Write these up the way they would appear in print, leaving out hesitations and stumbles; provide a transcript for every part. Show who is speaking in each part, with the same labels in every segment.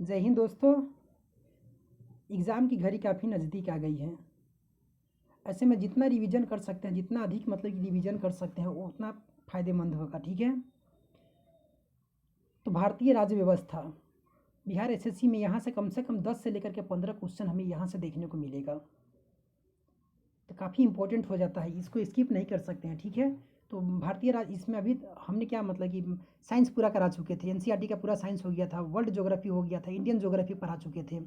Speaker 1: जय हिंद दोस्तों। एग्ज़ाम की घड़ी काफ़ी नज़दीक आ गई है। ऐसे में जितना रिवीजन कर सकते हैं, जितना अधिक मतलब कि रिवीजन कर सकते हैं, वो उतना फ़ायदेमंद होगा। ठीक है। तो भारतीय राज्य व्यवस्था, बिहार एसएससी में यहाँ से कम 10 से लेकर के 15 क्वेश्चन हमें यहाँ से देखने को मिलेगा। तो काफ़ी इंपॉर्टेंट हो जाता है, इसको स्किप नहीं कर सकते हैं। ठीक है। तो भारतीय राज्य, इसमें अभी हमने क्या मतलब कि साइंस पूरा करा चुके थे, एनसीईआरटी का पूरा साइंस हो गया था, वर्ल्ड ज्योग्राफी हो गया था, इंडियन ज्योग्राफी पढ़ा चुके थे।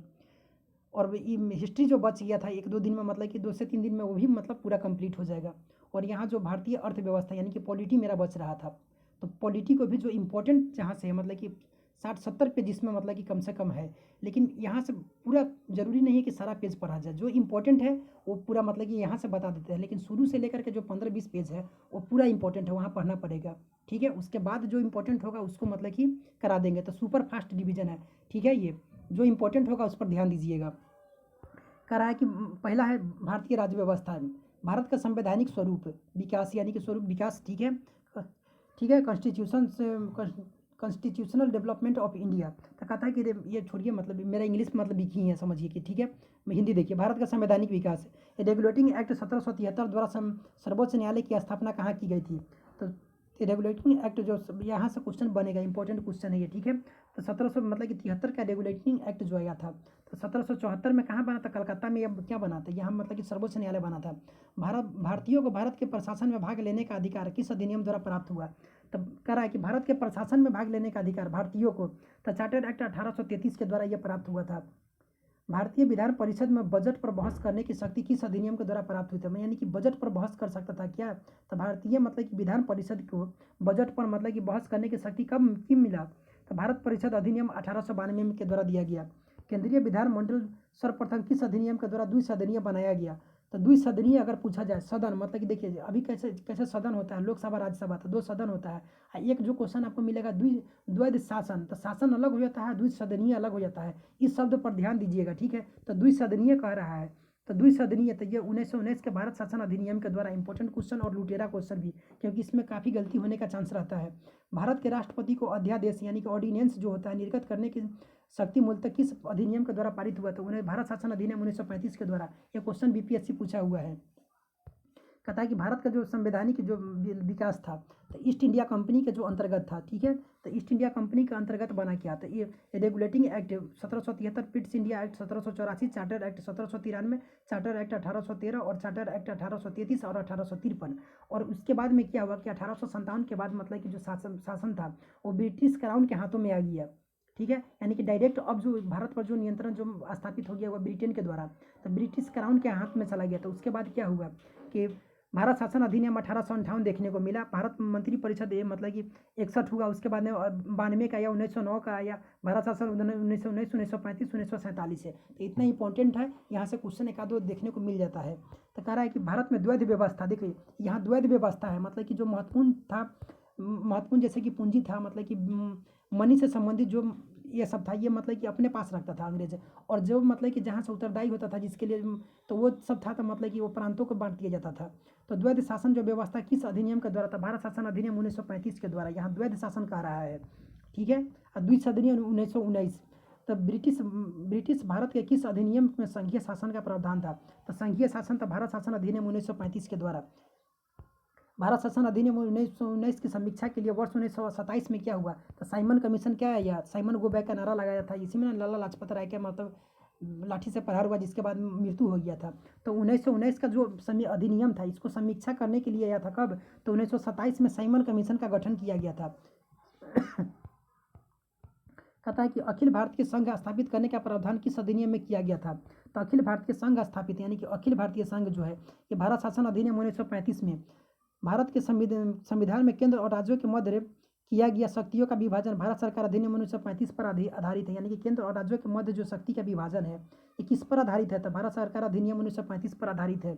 Speaker 1: और हिस्ट्री जो बच गया था 1-2 दिन में, मतलब कि 2 से 3 दिन में, वो भी मतलब पूरा कंप्लीट हो जाएगा। और यहाँ जो भारतीय अर्थव्यवस्था यानी कि पॉलिटी मेरा बच रहा था, तो पॉलिटी को भी जो इम्पोर्टेंट जहाँ से है, मतलब कि 60-70 पेज जिसमें मतलब कि कम से कम है, लेकिन यहाँ से पूरा ज़रूरी नहीं है कि सारा पेज पढ़ा जाए। जो इम्पोर्टेंट है वो पूरा मतलब कि यहाँ से बता देते हैं, लेकिन शुरू से लेकर के जो 15-20 पेज है वो पूरा इंपॉर्टेंट है, वहाँ पढ़ना पड़ेगा। ठीक है। उसके बाद जो इंपॉर्टेंट होगा उसको मतलब कि करा देंगे। तो सुपर फास्ट डिवीजन है। ठीक है। ये जो इंपॉर्टेंट होगा उस पर ध्यान दीजिएगा। कह रहा है कि पहला है भारतीय राज्य व्यवस्था, भारत का संवैधानिक स्वरूप विकास, यानी कि स्वरूप विकास। ठीक है। ठीक है। कॉन्स्टिट्यूशन से कॉन्स्टिट्यूशनल डेवलपमेंट ऑफ इंडिया। तो कहता है कि ये छोड़िए, मतलब मेरा इंग्लिश मतलब लिखी है, समझिए कि ठीक है। मैं हिंदी देखिए। भारत का संवैधानिक विकास, रेगुलेटिंग एक्ट 1773 द्वारा सर्वोच्च न्यायालय की स्थापना कहाँ की गई थी? तो रेगुलेटिंग एक्ट जो यहाँ से क्वेश्चन बनेगा, इंपॉर्टेंट क्वेश्चन है ये। ठीक है। तो 1700 मतलब कि 73 का रेगुलेटिंग एक्ट जो आया था, तो 1774 में कहाँ बना था? कलकत्ता में। अब क्या बना था यहाँ, मतलब कि सर्वोच्च न्यायालय बना था। भारतीयों को भारत के प्रशासन में भाग लेने का अधिकार किस अधिनियम द्वारा प्राप्त हुआ? तब कह रहा है कि भारत के प्रशासन में भाग लेने का अधिकार भारतीयों को, तो चार्टर्ड एक्ट 1833 के द्वारा यह प्राप्त हुआ था। भारतीय विधान परिषद में बजट पर बहस करने की शक्ति किस अधिनियम के द्वारा प्राप्त हुई थी? यानी कि बजट पर बहस कर सकता था क्या? तो भारतीय मतलब कि विधान परिषद को बजट पर मतलब कि बहस करने की शक्ति कब क्यों मिला? तो भारत परिषद अधिनियम 1892 के द्वारा दिया गया। केंद्रीय विधानमंडल सर्वप्रथम किस अधिनियम के द्वारा द्विसदनीय बनाया गया? तो द्विसदनीय अगर पूछा जाए, सदन मतलब कि देखिए अभी कैसे कैसे सदन होता है, लोकसभा राज्यसभा, तो 2 सदन होता है। एक जो क्वेश्चन आपको मिलेगा द्वैध शासन, तो शासन अलग हो जाता है, द्विसदनीय अलग हो जाता है। इस शब्द पर ध्यान दीजिएगा। ठीक है। तो द्विसदनीय कह रहा है, तो द्विसदनीय, तो ये 1919 के भारत शासन अधिनियम के द्वारा इंपॉर्टेंट क्वेश्चन और लुटेरा क्वेश्चन भी, क्योंकि इसमें काफ़ी गलती होने का चांस रहता है। भारत के राष्ट्रपति को अध्यादेश यानी कि ऑर्डिनेंस जो होता है निर्गत करने की शक्ति मूलतः किस अधिनियम के द्वारा पारित हुआ? तो उन्हें भारत शासन अधिनियम 1935 के द्वारा। ये क्वेश्चन बीपीएससी पूछा हुआ है। कहता है कि भारत का जो संवैधानिक जो विकास था, तो ईस्ट इंडिया कंपनी के जो अंतर्गत था। ठीक है। तो ईस्ट इंडिया कंपनी के अंतर्गत बना क्या? तो ये regulating act 1773, Pitt's India act 1784, charter act 1793, charter act 1813 और चार्टर एक्ट 1833 और 1853। और उसके बाद में क्या हुआ कि 1857 के बाद मतलब कि जो शासन था वो ब्रिटिश क्राउन के हाथों में आ गया। ठीक है। यानी कि डायरेक्ट अब जो भारत पर जो नियंत्रण जो स्थापित हो गया वह ब्रिटेन के द्वारा, तो ब्रिटिश क्राउन के हाथ में चला गया। तो उसके बाद क्या हुआ कि भारत शासन अधिनियम 1858 देखने को मिला। भारत मंत्री परिषद ये मतलब कि 61 हुआ। उसके बाद में 92 का आया, 1909 का आया। भारत शासन 1919, 1935, 1947 है। तो इतना इंपॉर्टेंट है, यहाँ से क्वेश्चन एक आध देखने को मिल जाता है। तो कह रहा है कि भारत में द्वैध व्यवस्था, देखिए यहाँ द्वैध व्यवस्था है, मतलब कि जो महत्वपूर्ण था, महत्वपूर्ण जैसे कि पूंजी था, मतलब कि मनी से संबंधित जो ये सब था, ये मतलब कि अपने पास रखता था अंग्रेज। और जो मतलब कि जहाँ से उत्तरदायी होता था जिसके लिए, तो वो सब था, तो मतलब कि वो प्रांतों को बांट दिया जाता था। तो द्वैध शासन जो व्यवस्था किस अधिनियम के द्वारा था? भारत शासन अधिनियम 1935 के द्वारा। यहाँ द्वैध शासन कह रहा है। ठीक है। और द्विसदनीय 1919। तो ब्रिटिश भारत के किस अधिनियम में संघीय शासन का प्रावधान था? तो संघीय शासन था भारत शासन अधिनियम 1935 के द्वारा। भारत शासन अधिनियम 1919 की समीक्षा के लिए वर्ष 1927 में क्या हुआ? तो साइमन कमीशन क्या है? या साइमन गो बैक का नारा लगाया था। इसी में लाला लाजपत राय के मतलब लाठी से प्रहार हुआ, जिसके बाद मृत्यु हो गया था। तो 1919 का जो अधिनियम था, इसको समीक्षा करने के लिए आया था कब? तो 1927 में साइमन कमीशन का गठन किया गया था। कहता है कि अखिल भारतीय संघ स्थापित करने का प्रावधान किस अधिनियम में किया गया था? तो अखिल भारतीय संघ स्थापित यानी कि अखिल भारतीय संघ जो है, ये भारत शासन अधिनियम 1935 में भारत के संविधान में केंद्र और राज्यों के मध्य किया गया शक्तियों का विभाजन भारत सरकार अधिनियम 1935 पर आधारित है। यानी कि केंद्र और राज्यों के मध्य जो शक्ति का विभाजन है, ये किस पर आधारित है? तो भारत सरकार अधिनियम 1935 पर आधारित है।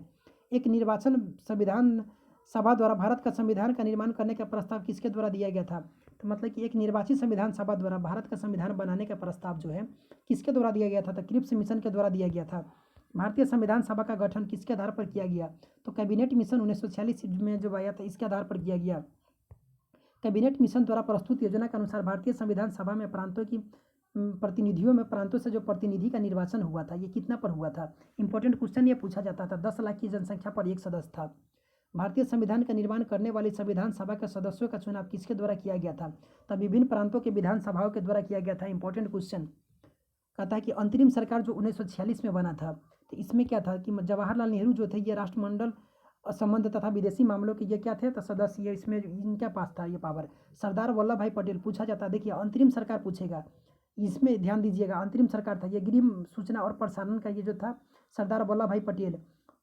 Speaker 1: एक निर्वाचन संविधान सभा द्वारा भारत का संविधान का निर्माण करने का प्रस्ताव किसके द्वारा दिया गया था? तो मतलब कि एक निर्वाचित संविधान सभा द्वारा भारत का संविधान बनाने का प्रस्ताव जो है किसके द्वारा दिया गया था? तो क्रिप्स मिशन के द्वारा दिया गया था। भारतीय संविधान सभा का गठन किसके आधार पर किया गया? तो कैबिनेट मिशन 1946 में जो आया था, इसके आधार पर किया गया। कैबिनेट मिशन द्वारा प्रस्तुत योजना के अनुसार भारतीय संविधान सभा में प्रांतों की प्रतिनिधियों में प्रांतों से जो प्रतिनिधि का निर्वाचन हुआ था ये कितना पर हुआ था? इंपॉर्टेंट क्वेश्चन ये पूछा जाता था। 10 लाख की जनसंख्या पर एक सदस्य था। भारतीय संविधान का निर्माण करने वाली संविधान सभा के सदस्यों का चुनाव किसके द्वारा किया गया था? तब विभिन्न प्रांतों के विधानसभाओं के द्वारा किया गया था। इंपॉर्टेंट क्वेश्चन कहता है कि अंतरिम सरकार जो 1946 में बना था, तो इसमें क्या था कि जवाहरलाल नेहरू जो थे ये राष्ट्रमंडल संबंध तथा विदेशी मामलों के ये क्या थे, तो सदस्य, ये इसमें इनके पास था ये पावर। सरदार वल्लभ भाई पटेल पूछा जाता है। देखिए अंतरिम सरकार पूछेगा, इसमें ध्यान दीजिएगा। अंतरिम सरकार था ये गृह, सूचना और प्रसारण का ये जो था सरदार वल्लभ भाई पटेल।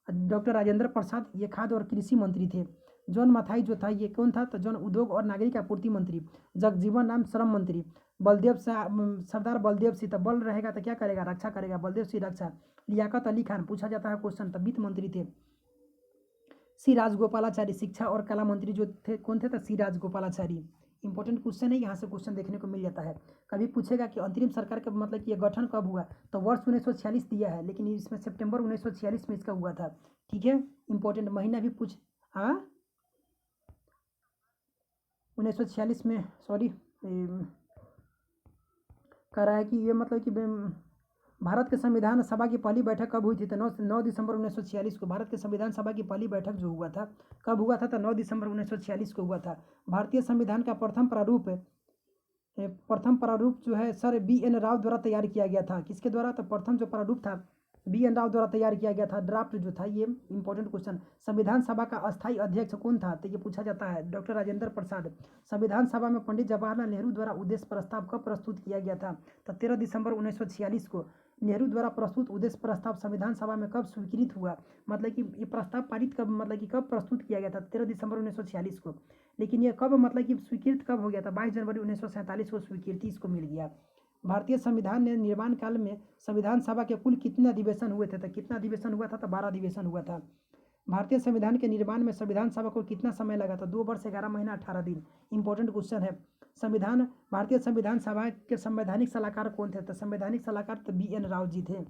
Speaker 1: डॉक्टर राजेंद्र प्रसाद ये खाद्य और कृषि मंत्री थे। जॉन मथाई जो था ये कौन था, तो जॉन उद्योग और नागरिक आपूर्ति मंत्री। जगजीवन राम श्रम मंत्री। बलदेव शाह, सरदार बलदेव सिंह, तो बल रहेगा तो क्या करेगा, रक्षा करेगा, बलदेव सिंह रक्षा। लियाकत अली खान पूछा जाता है क्वेश्चन, तो वित्त मंत्री थे। सी राजगोपालाचारी शिक्षा और कला मंत्री जो थे कौन थे, तो सी राजगोपालाचारी। इंपॉर्टेंट क्वेश्चन है, यहाँ से क्वेश्चन देखने को मिल जाता है। कभी पूछेगा कि अंतरिम सरकार का मतलब कि ये गठन कब हुआ, तो वर्ष 1946 दिया है, लेकिन इसमें सितंबर 1946 में इसका हुआ था। ठीक है, इंपॉर्टेंट महीना भी पूछ, हाँ 1946 में, सॉरी कह रहा है कि ये मतलब कि भारत के संविधान सभा की पहली बैठक कब हुई थी, तो 9 दिसंबर 1946 को भारत के संविधान सभा की पहली बैठक जो हुआ था कब हुआ था, तो 9 दिसंबर 1946 को हुआ था। भारतीय संविधान का प्रथम प्रारूप जो है सर बी.एन. राव द्वारा तैयार किया गया था। किसके द्वारा, तो प्रथम जो प्रारूप था बी.एन. राव द्वारा तैयार किया गया था। ड्राफ्ट जो था ये इंपॉर्टेंट क्वेश्चन। संविधान सभा का अस्थायी अध्यक्ष कौन था, तो ये पूछा जाता है डॉक्टर राजेंद्र प्रसाद। संविधान सभा में पंडित जवाहरलाल नेहरू द्वारा उद्देश्य प्रस्ताव कब प्रस्तुत किया गया था, तो 13 दिसंबर 1946 को नेहरू द्वारा प्रस्तुत उद्देश्य प्रस्ताव संविधान सभा में कब स्वीकृत हुआ, मतलब कि ये प्रस्ताव पारित कब, मतलब कि कब प्रस्तुत किया गया था, 13 दिसंबर 1946 को। लेकिन ये कब मतलब कि स्वीकृत कब हो गया था, 22 जनवरी 1947 को स्वीकृति इसको मिल गया। भारतीय संविधान ने निर्माण काल में संविधान सभा के कुल कितने अधिवेशन हुए थे, तो कितना अधिवेशन हुआ था, तो 12 अधिवेशन हुआ था। भारतीय संविधान के निर्माण में संविधान सभा को कितना समय लगा था, 2 वर्ष 11 महीना 18 दिन। इंपॉर्टेंट क्वेश्चन है। भारतीय संविधान सभा के संवैधानिक सलाहकार कौन थे, तो संवैधानिक सलाहकार तो बी.एन. राव जी थे।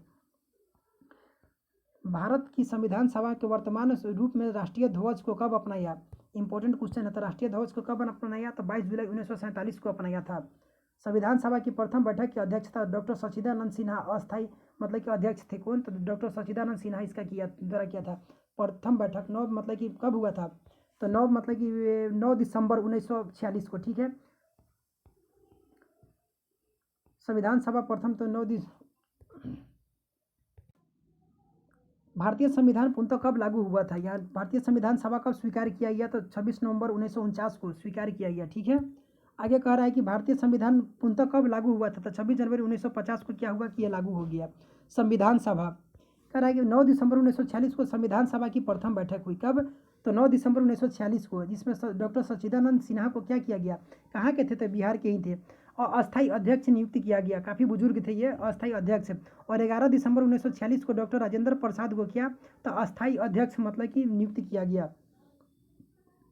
Speaker 1: भारत की संविधान सभा के वर्तमान रूप में राष्ट्रीय ध्वज को कब अपनाया, इंपॉर्टेंट क्वेश्चन है। तो राष्ट्रीय ध्वज को कब अपनाया, तो 22 जुलाई 1947 को अपनाया था। संविधान सभा की प्रथम बैठक की अध्यक्षता डॉक्टर सच्चिदानंद सिन्हा अस्थायी मतलब कि अध्यक्ष थे। कौन, तो डॉक्टर सच्चिदानंद सिन्हा इसका द्वारा किया था। प्रथम बैठक 9 मतलब कि कब हुआ था, तो 9 मतलब कि 9 दिसंबर 1946 को। ठीक है, संविधान सभा प्रथम तो 9 भारतीय संविधान पूर्णतः कब लागू हुआ था, यहाँ भारतीय संविधान सभा कब स्वीकार किया गया, तो 26 नवंबर 1949 को स्वीकार किया गया। ठीक है, आगे कह रहा है कि भारतीय संविधान पूर्णतः कब लागू हुआ था, तो 26 जनवरी 1950 को क्या हुआ कि यह लागू हो गया। संविधान सभा कह रहा है कि 9 दिसंबर 1946 को संविधान सभा की प्रथम बैठक हुई। कब, तो 9 दिसंबर 1946 को, जिसमें डॉक्टर सच्चिदानंद सिन्हा को क्या किया गया, कहाँ के थे, तो बिहार के ही थे, और अस्थायी अध्यक्ष नियुक्त किया गया। काफ़ी बुजुर्ग थे ये अस्थायी अध्यक्ष। और 11 दिसंबर 1946 को डॉक्टर राजेंद्र प्रसाद को क्या, तो अस्थायी अध्यक्ष मतलब कि नियुक्त किया गया।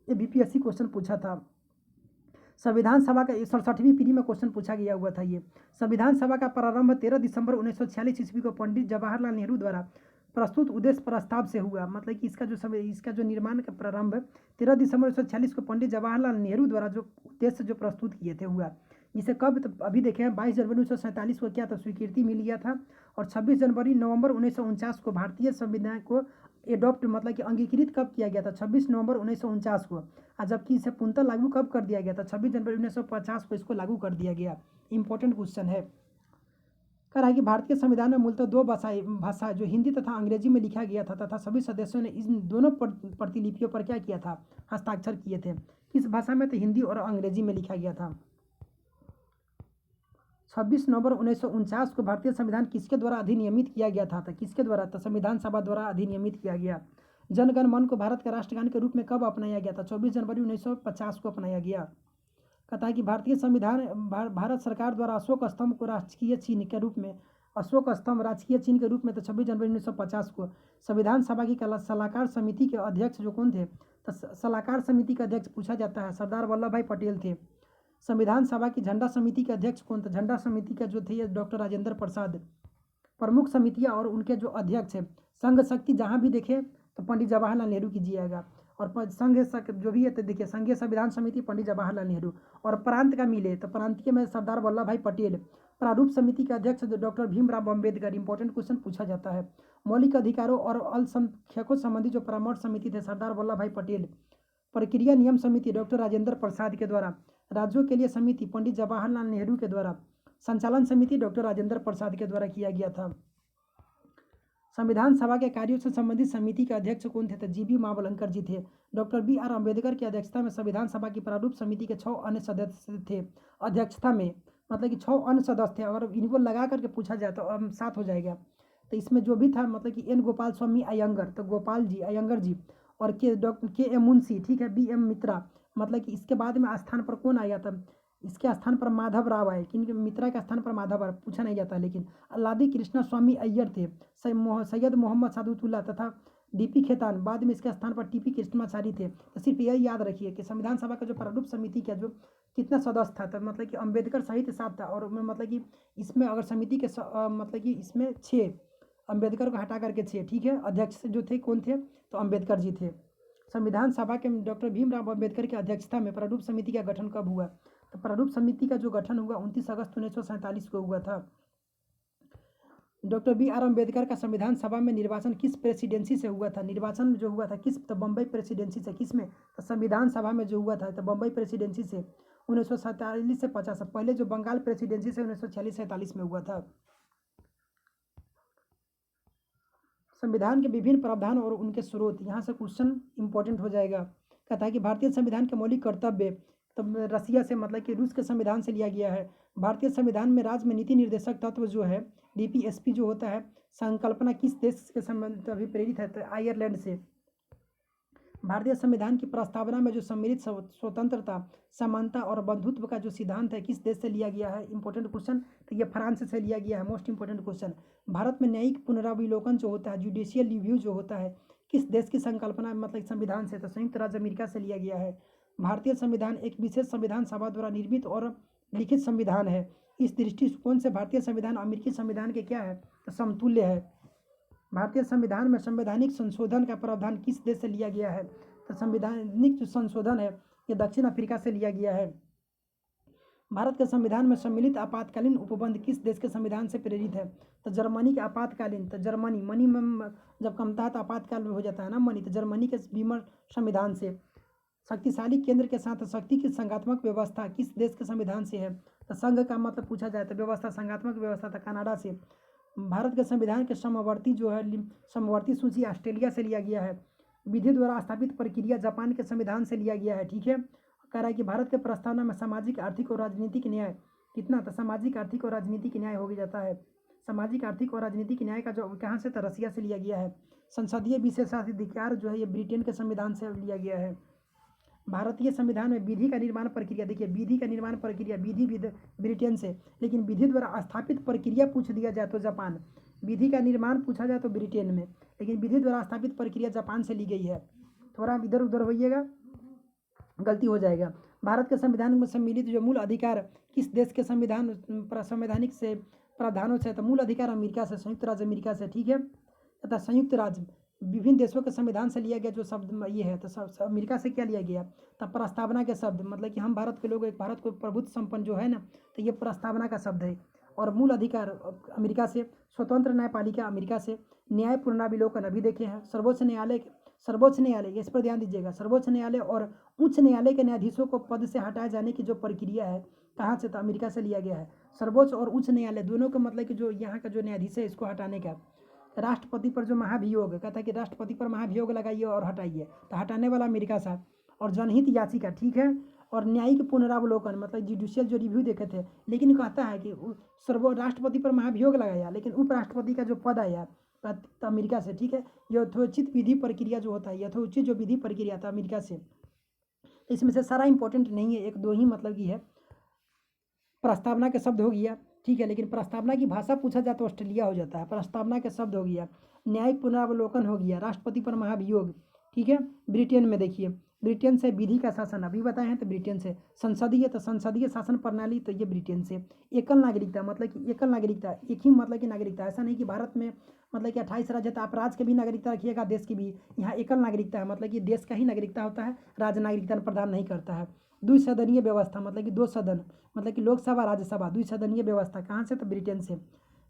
Speaker 1: ये बीपीएससी क्वेश्चन पूछा था। संविधान सभा का 67वीं पीढ़ी में क्वेश्चन पूछा गया हुआ था ये। संविधान सभा का प्रारंभ 13 दिसंबर 1946 ईस्वी को पंडित जवाहरलाल नेहरू द्वारा प्रस्तुत उद्देश्य प्रस्ताव से हुआ। मतलब कि इसका जो निर्माण का प्रारंभ 13 दिसंबर 1946 को पंडित जवाहरलाल नेहरू द्वारा जो उद्देश्य जो प्रस्तुत किए थे हुआ। जिसे कब, तो अभी देखें 22 जनवरी 1947 को क्या था, स्वीकृति मिल गया था। और 26 जनवरी नवंबर 1949 को भारतीय संविधान को एडॉप्ट मतलब कि अंगीकृत कब किया गया था, 26 नवंबर 1949 को। और जबकि इसे पूर्णतः लागू कब कर दिया गया था, 26 जनवरी 1950 को इसको लागू कर दिया गया। इंपॉर्टेंट क्वेश्चन है। कह रहा है कि भारतीय संविधान में मूलतः 2 भाषा जो हिंदी तथा अंग्रेजी में लिखा गया था, तथा सभी सदस्यों ने इन दोनों प्रतिलिपियों पर क्या किया था, हस्ताक्षर किए थे। किस भाषा में, तो हिंदी और अंग्रेजी में लिखा गया था। 26 नवंबर 1949 को भारतीय संविधान किसके द्वारा अधिनियमित किया गया था, तो किसके द्वारा, तो संविधान सभा द्वारा अधिनियमित किया गया। जन गण मन को भारत का राष्ट्रगान के रूप में कब अपनाया गया था, 24 जनवरी 1950 को अपनाया गया। कहता है कि भारतीय संविधान भारत सरकार द्वारा अशोक स्तंभ को राजकीय चिन्ह के रूप में, अशोक स्तंभ राजकीय चिन्ह के रूप में, तो 26 जनवरी 1950 को। संविधान सभा की सलाहकार समिति के अध्यक्ष जो कौन थे, तो सलाहकार समिति के अध्यक्ष पूछा जाता है सरदार वल्लभ भाई पटेल थे। संविधान सभा की झंडा समिति के अध्यक्ष कौन थे, झंडा समिति का जो थे डॉक्टर राजेंद्र प्रसाद। प्रमुख समितियां और उनके जो अध्यक्ष है, संघ शक्ति जहां भी देखे तो पंडित जवाहरलाल नेहरू कीजिएगा। और जो भी है तो देखिए संघीय संविधान समिति पंडित जवाहरलाल नेहरू, और प्रांत का मिले तो प्रांतीय में सरदार वल्लभ भाई पटेल, प्रारूप समिति के अध्यक्ष doctor Bhimrao Ambedkar. Important question पूछा जाता है। मौलिक अधिकारों और अल्पसंख्यकों संबंधी जो परामर्श समिति थे सरदार वल्लभ भाई पटेल। प्रक्रिया नियम समिति डॉक्टर राजेंद्र प्रसाद के द्वारा। राज्यों के लिए समिति पंडित जवाहरलाल नेहरू के द्वारा। संचालन समिति डॉक्टर राजेंद्र प्रसाद के द्वारा किया गया था। संविधान सभा के कार्यों से संबंधित समिति के अध्यक्ष कौन थे? तो जीबी मावलंकर जी थे। डॉक्टर BR अम्बेडकर की अध्यक्षता में संविधान सभा की प्रारूप समिति के 6 अन्य सदस्य थे अध्यक्षता में, मतलब कि 6 अन्य सदस्य थे। अगर इनको लगा करके पूछा जाए तो 7 हो जाएगा। तो इसमें जो भी था मतलब कि N गोपाल स्वामी अयंगर, तो गोपाल जी अयंगर जी, और KM मुंशी, ठीक है, BM मित्रा। मतलब कि इसके बाद में स्थान पर कौन आया था? इसके स्थान पर माधव राव आए। किन मित्रा के स्थान पर माधव राव पूछा नहीं जाता, लेकिन अल्लादी कृष्णा स्वामी अय्यर थे। सैयद मोहम्मद सादुतुल्लाह तथा DP खेतान, बाद में इसके स्थान पर TP कृष्णमाचारी थे। तो सिर्फ यही याद रखिए कि संविधान सभा का जो प्रारूप समिति का जो कितना सदस्य था, तो मतलब कि अम्बेडकर सहित 7 था। और मतलब कि इसमें अगर समिति के मतलब कि इसमें 6, अम्बेडकर को हटा करके 6, ठीक है। अध्यक्ष जो थे कौन थे? तो अम्बेडकर जी थे। संविधान सभा के डॉक्टर भीमराव अम्बेडकर की अध्यक्षता में प्रारूप समिति का गठन कब हुआ? तो प्रारूप समिति का जो गठन हुआ 29 अगस्त 1947 को हुआ था। डॉक्टर BR अम्बेडकर का संविधान सभा में निर्वाचन किस प्रेसिडेंसी से हुआ था? निर्वाचन जो हुआ था किस? तो बम्बई प्रेसिडेंसी से। किस में? तो संविधान सभा में जो हुआ था तो बम्बई प्रेसिडेंसी से 1947 से 50। पहले जो बंगाल प्रेसिडेंसी से 1946-47 में हुआ था। संविधान के विभिन्न प्रावधान और उनके स्रोत, यहाँ से क्वेश्चन इंपॉर्टेंट हो जाएगा। कहता है कि भारतीय संविधान के मौलिक कर्तव्य, तब रसिया से मतलब कि रूस के संविधान से लिया गया है। भारतीय संविधान में राज्य में नीति निर्देशक तत्व जो है DPSP जो होता है, संकल्पना किस देश के संबंध अभी प्रेरित है? तो आयरलैंड से। भारतीय संविधान की प्रस्तावना में जो सम्मिलित स्वतंत्रता, समानता और बंधुत्व का जो सिद्धांत है किस देश से लिया गया है? Important question. तो ये फ्रांस से लिया गया है। Most important question. भारत में न्यायिक पुनरावलोकन जो होता है, जुडिशियल रिव्यू जो होता है, किस देश की संकल्पना मतलब संविधान से? तो संयुक्त राज्य अमेरिका से लिया गया है। भारतीय संविधान एक विशेष संविधान सभा द्वारा निर्मित और लिखित संविधान है। इस दृष्टिकोण से भारतीय संविधान अमेरिकी संविधान के क्या है? तो समतुल्य है। भारतीय संविधान में संवैधानिक संशोधन का प्रावधान किस देश से लिया गया है? तो संवैधानिक जो संशोधन है ये दक्षिण अफ्रीका से लिया गया है। भारत के संविधान में सम्मिलित आपातकालीन उपबंध किस देश के संविधान से प्रेरित है? तो जर्मनी के आपातकालीन, तो जर्मनी, मनी में जब कमता है तो आपातकाल में हो जाता है ना मनी, तो जर्मनी के बीमर संविधान से। शक्तिशाली केंद्र के साथ शक्ति की संघात्मक व्यवस्था किस देश के संविधान से है? तो संघ का मतलब पूछा जाए तो व्यवस्था, संघात्मक व्यवस्था था कनाडा से। भारत के संविधान के समवर्ती जो है समवर्ती सूची ऑस्ट्रेलिया से लिया गया है। विधि द्वारा स्थापित प्रक्रिया जापान के संविधान से लिया गया है, ठीक है। कह रहा है कि भारत के प्रस्तावना में सामाजिक, आर्थिक और राजनीतिक न्याय कितना? तो सामाजिक, आर्थिक और राजनीतिक न्याय हो जाता है। सामाजिक, आर्थिक और राजनीतिक न्याय का जो कहाँ से? तो रसिया से लिया गया है। संसदीय विशेषाधिकार जो है ये ब्रिटेन के संविधान से लिया गया है। भारतीय संविधान में विधि का निर्माण प्रक्रिया, देखिए विधि का निर्माण प्रक्रिया, विधि ब्रिटेन से, लेकिन विधि द्वारा स्थापित प्रक्रिया पूछ दिया जाए तो जापान। विधि का निर्माण पूछा जाए तो ब्रिटेन में, लेकिन विधि द्वारा स्थापित प्रक्रिया जापान से ली गई है। थोड़ा इधर उधर होइएगा, गलती हो जाएगा। भारत के संविधान में सम्मिलित जो मूल अधिकार किस देश के संवैधानिक से प्रावधानों से? तो मूल अधिकार अमेरिका से, संयुक्त राज्य अमेरिका से, ठीक है। तथा संयुक्त राज्य विभिन्न देशों के संविधान से लिया गया जो शब्द ये है, तो अमेरिका से क्या लिया गया? तब प्रस्तावना के शब्द, मतलब कि हम भारत के लोग एक भारत को प्रभुत्व संपन्न जो है ना, तो ये प्रस्तावना का शब्द है। और मूल अधिकार अमेरिका से, स्वतंत्र न्यायपालिका अमेरिका से, न्याय पुनरावलोकन अभी देखे हैं। सर्वोच्च न्यायालय इस पर ध्यान दीजिएगा, सर्वोच्च न्यायालय और उच्च न्यायालय के न्यायाधीशों को पद से हटाए जाने की जो प्रक्रिया है कहाँ से? तो अमेरिका से लिया गया है। सर्वोच्च और उच्च न्यायालय दोनों का मतलब कि जो यहाँ का जो न्यायाधीश है इसको हटाने का। राष्ट्रपति पर जो महाभियोग कहता है कि राष्ट्रपति पर महाभियोग लगाइए और हटाइए, तो हटाने वाला अमेरिका साहब। और जनहित याचिका, ठीक है। और न्यायिक पुनरावलोकन मतलब जुडिशियल जो रिव्यू देखे थे, लेकिन कहता है कि राष्ट्रपति पर महाभियोग लगाया, लेकिन उपराष्ट्रपति का जो पद आया तो अमेरिका से, ठीक है। यथोचित विधि प्रक्रिया जो होता है, यथोचित जो विधि प्रक्रिया था अमेरिका से। इसमें से सारा इंपॉर्टेंट नहीं है, एक दो ही मतलब की है। प्रस्तावना के शब्द हो गया, ठीक है, लेकिन प्रस्तावना की भाषा पूछा जाए तो ऑस्ट्रेलिया हो जाता है। प्रस्तावना के शब्द हो गया, न्यायिक पुनरावलोकन हो गया, राष्ट्रपति पर महाभियोग, ठीक है, ब्रिटेन में देखिए। ब्रिटेन से विधि का शासन अभी बताए हैं तो ब्रिटेन से, संसदीय तो संसदीय शासन प्रणाली तो ये ब्रिटेन से, एकल नागरिकता मतलब कि एकल नागरिकता एक ही मतलब की नागरिकता, ऐसा नहीं कि भारत में मतलब कि 28 राज्य है तो आप राज्य की भी नागरिकता रखिएगा देश की भी, यहाँ एकल नागरिकता है मतलब कि देश का ही नागरिकता होता है, राज्य नागरिकता प्रदान नहीं करता है। द्विसदनीय व्यवस्था मतलब कि 2 सदन मतलब कि लोकसभा राज्यसभा, द्विसदनीय व्यवस्था कहाँ से तो ब्रिटेन से।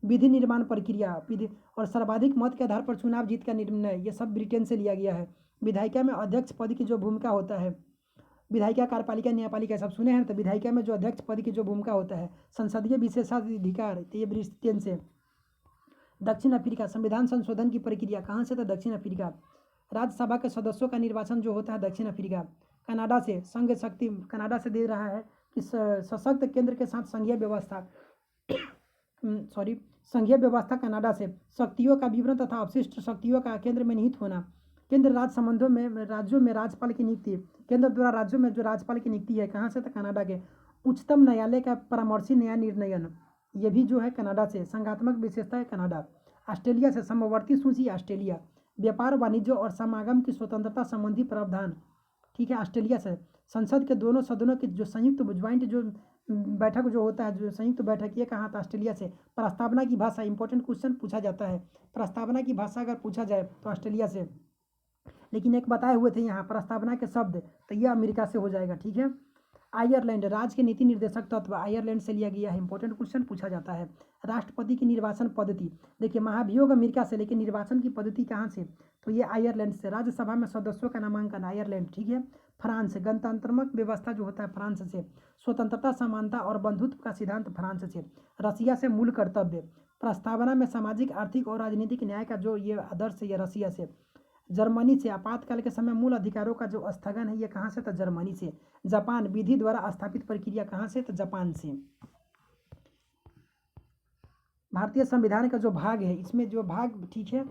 Speaker 1: विधि निर्माण प्रक्रिया विधि और सर्वाधिक मत के आधार पर चुनाव जीत का निर्णय ये सब ब्रिटेन से लिया गया है। विधायिका में अध्यक्ष पद की जो भूमिका होता है, विधायिका कार्यपालिका न्यायपालिका सब सुने हैं तो विधायिका में जो अध्यक्ष पद की जो भूमिका होता है, संसदीय विशेषाधिकार तो ये ब्रिटेन से। दक्षिण अफ्रीका संविधान संशोधन की प्रक्रिया कहाँ से था दक्षिण अफ्रीका। राज्यसभा के सदस्यों का निर्वाचन जो होता है दक्षिण अफ्रीका। कनाडा से संघ शक्ति कनाडा से दे रहा है कि सशक्त केंद्र के साथ संघीय व्यवस्था संघीय व्यवस्था कनाडा से। शक्तियों का विवरण तथा अवशिष्ट शक्तियों का केंद्र में निहित होना। केंद्र राज्य संबंधों में राज्यों में राज्यपाल की नियुक्ति, केंद्र द्वारा राज्यों में जो राज्यपाल की नियुक्ति है कहाँ से था कनाडा के। उच्चतम न्यायालय का परामर्शी न्याय निर्णयन ये भी जो है कनाडा से। संघात्मक विशेषता है कनाडा। ऑस्ट्रेलिया से समवर्ती सूची ऑस्ट्रेलिया। व्यापार वाणिज्य और समागम की स्वतंत्रता संबंधी प्रावधान, ठीक है ऑस्ट्रेलिया से। संसद के दोनों सदनों की जो संयुक्त ज्वाइंट जो बैठक जो होता है जो संयुक्त बैठक ये कहाँ था ऑस्ट्रेलिया से। प्रस्तावना की भाषा इंपॉर्टेंट क्वेश्चन पूछा जाता है, प्रस्तावना की भाषा अगर पूछा जाए तो ऑस्ट्रेलिया से, लेकिन एक बताए हुए थे यहाँ प्रस्तावना के शब्द तो ये अमेरिका से हो जाएगा, ठीक है। आयरलैंड राज्य के नीति निर्देशक तत्व आयरलैंड से लिया गया है, इंपॉर्टेंट क्वेश्चन पूछा जाता है। राष्ट्रपति की निर्वाचन पद्धति, देखिए महाभियोग अमेरिका से, लेकिन निर्वाचन की पद्धति कहाँ से तो ये आयरलैंड से। राज्यसभा में सदस्यों का नामांकन आयरलैंड, ठीक है। फ्रांस गणतंत्रात्मक व्यवस्था जो होता है फ्रांस से। स्वतंत्रता समानता और बंधुत्व का सिद्धांत फ्रांस से। रसिया से मूल कर्तव्य, प्रस्तावना में सामाजिक आर्थिक और राजनीतिक न्याय का जो ये आदर्श है ये रसिया से। जर्मनी से आपातकाल के समय मूल अधिकारों का जो स्थगन है ये कहाँ से तो जर्मनी से। जापान विधि द्वारा स्थापित प्रक्रिया कहाँ से तो जापान से। भारतीय संविधान का जो भाग है इसमें जो भाग, ठीक है,